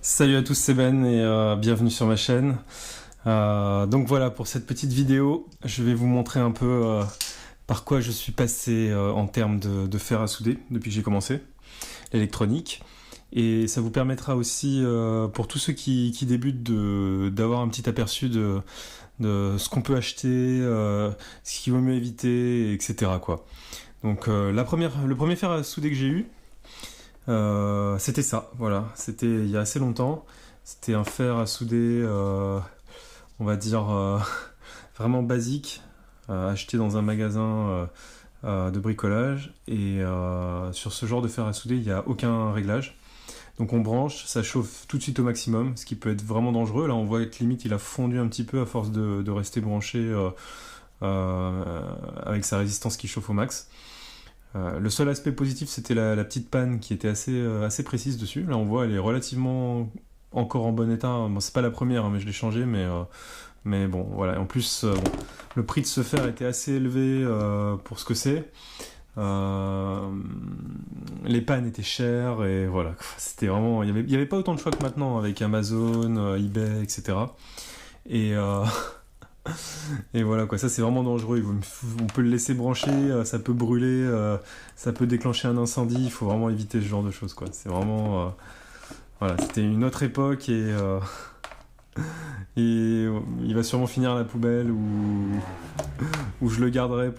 Salut à tous, c'est Ben et bienvenue sur ma chaîne. Donc voilà, pour cette petite vidéo, je vais vous montrer un peu par quoi je suis passé en termes de fer à souder depuis que j'ai commencé l'électronique. Et ça vous permettra aussi, pour tous ceux qui débutent, d'avoir un petit aperçu de ce qu'on peut acheter, ce qu'il vaut mieux éviter, etc. quoi. Donc le premier fer à souder que j'ai eu, c'était ça, voilà. C'était il y a assez longtemps. C'était un fer à souder, on va dire, vraiment basique, acheté dans un magasin de bricolage. Et sur ce genre de fer à souder, il n'y a aucun réglage. Donc on branche, ça chauffe tout de suite au maximum, ce qui peut être vraiment dangereux. Là, on voit que limite, il a fondu un petit peu à force de rester branché avec sa résistance qui chauffe au max. Le seul aspect positif, c'était la petite panne qui était assez précise dessus. Là, on voit, elle est relativement encore en bon état. Bon, c'est pas la première, hein, mais je l'ai changée. Mais bon, voilà. En plus, bon, le prix de ce fer était assez élevé pour ce que c'est. Les pannes étaient chères et voilà. C'était vraiment. Il y avait pas autant de choix que maintenant avec Amazon, eBay, etc. Et Et voilà quoi, ça c'est vraiment dangereux. On peut le laisser brancher, ça peut brûler, ça peut déclencher un incendie. Il faut vraiment éviter ce genre de choses quoi. C'est vraiment, voilà, c'était une autre époque et il va sûrement finir à la poubelle ou je le garderai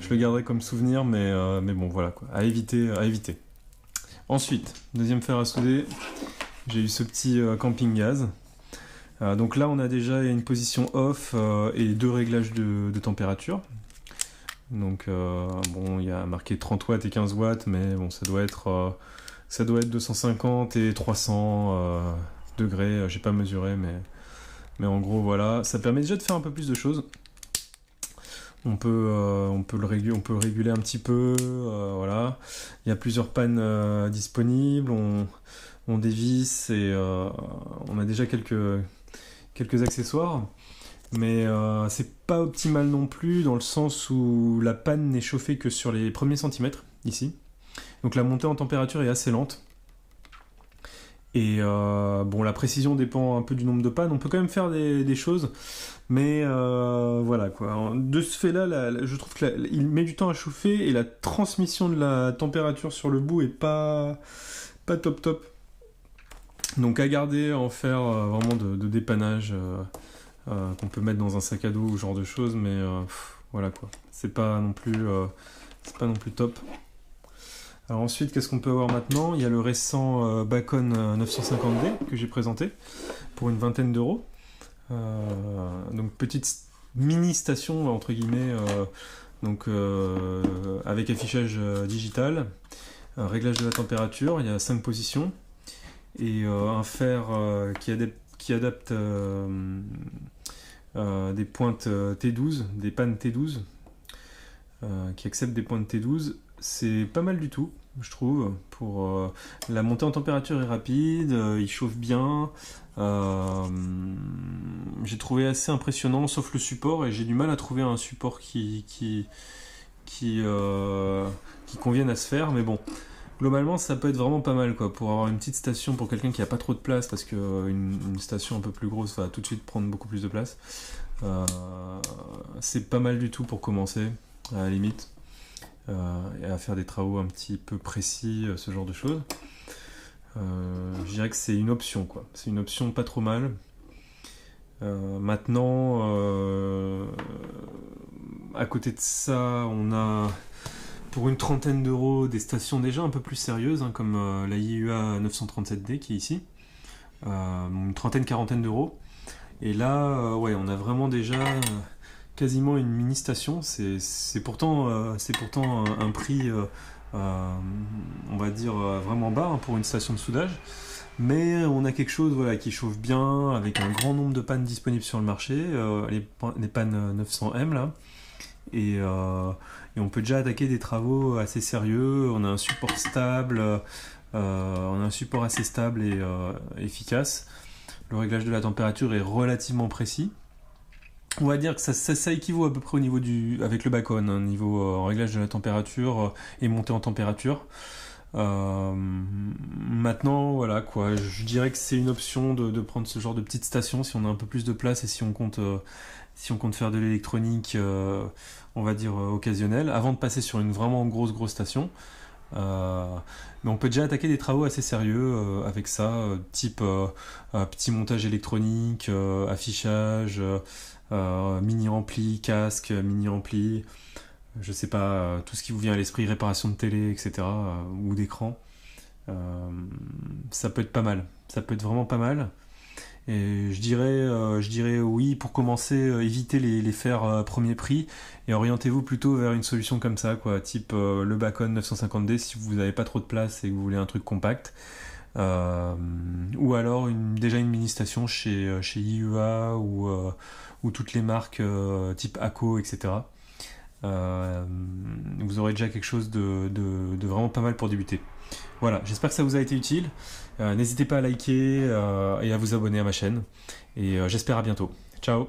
je le garderai comme souvenir, mais bon voilà quoi, à éviter, à éviter. Ensuite, deuxième fer à souder, j'ai eu ce petit camping gaz. Donc là, on a déjà une position off et deux réglages de température. Donc bon, il y a marqué 30 watts et 15 watts, mais bon, ça doit être 250 et 300 degrés. J'ai pas mesuré, mais en gros, voilà. Ça permet déjà de faire un peu plus de choses. On peut réguler un petit peu, voilà. Il y a plusieurs pannes disponibles. On dévisse et on a déjà quelques accessoires, mais c'est pas optimal non plus dans le sens où la panne n'est chauffée que sur les premiers centimètres ici, donc la montée en température est assez lente et bon, la précision dépend un peu du nombre de pannes. On peut quand même faire des choses, mais voilà quoi. De ce fait là, je trouve qu'il met du temps à chauffer et la transmission de la température sur le bout est pas top. Donc à garder, à en faire vraiment de dépannage qu'on peut mettre dans un sac à dos ou ce genre de choses, mais voilà quoi. C'est pas non plus top. Alors ensuite, qu'est-ce qu'on peut avoir maintenant? Il y a le récent Bacon 950D que j'ai présenté pour une vingtaine d'euros. Donc petite mini station entre guillemets, donc avec affichage digital, un réglage de la température. Il y a 5 positions et un fer qui adapte des pointes T12, des pannes T12, qui acceptent des pointes T12. C'est pas mal du tout, je trouve. La montée en température est rapide, il chauffe bien. J'ai trouvé assez impressionnant, sauf le support, et j'ai du mal à trouver un support qui convienne à ce fer, mais bon. Globalement, ça peut être vraiment pas mal quoi, pour avoir une petite station pour quelqu'un qui a pas trop de place, parce qu'une station un peu plus grosse va tout de suite prendre beaucoup plus de place. C'est pas mal du tout pour commencer, à la limite, et à faire des travaux un petit peu précis, ce genre de choses. Je dirais que c'est une option quoi. C'est une option pas trop mal. Maintenant, à côté de ça, on a pour une trentaine d'euros des stations déjà un peu plus sérieuses, hein, comme la IUA 937D qui est ici, une quarantaine d'euros. Et là, ouais, on a vraiment déjà quasiment une mini station. C'est pourtant un prix, on va dire, vraiment bas, hein, pour une station de soudage. Mais on a quelque chose voilà, qui chauffe bien, avec un grand nombre de pannes disponibles sur le marché, les pannes 900M là. Et on peut déjà attaquer des travaux assez sérieux. On a un support stable, on a un support assez stable et efficace. Le réglage de la température est relativement précis. On va dire que ça équivaut à peu près au niveau avec le Bacon, hein, niveau réglage de la température et montée en température. Maintenant, voilà quoi, je dirais que c'est une option de prendre ce genre de petite station si on a un peu plus de place et si on compte faire de l'électronique, on va dire occasionnelle, avant de passer sur une vraiment grosse station. Mais on peut déjà attaquer des travaux assez sérieux avec ça, type petit montage électronique, affichage, mini-ampli, casque, mini-ampli, je sais pas, tout ce qui vous vient à l'esprit, réparation de télé, etc., ou d'écran. Ça peut être pas mal, ça peut être vraiment pas mal. Et je dirais oui, pour commencer, évitez les fers premier prix et orientez-vous plutôt vers une solution comme ça, quoi, type le Bacon 950D si vous n'avez pas trop de place et que vous voulez un truc compact. Ou alors déjà une mini station chez IUA ou toutes les marques type ACO, etc. Vous aurez déjà quelque chose de vraiment pas mal pour débuter. Voilà, j'espère que ça vous a été utile. N'hésitez pas à liker et à vous abonner à ma chaîne. Et j'espère à bientôt. Ciao!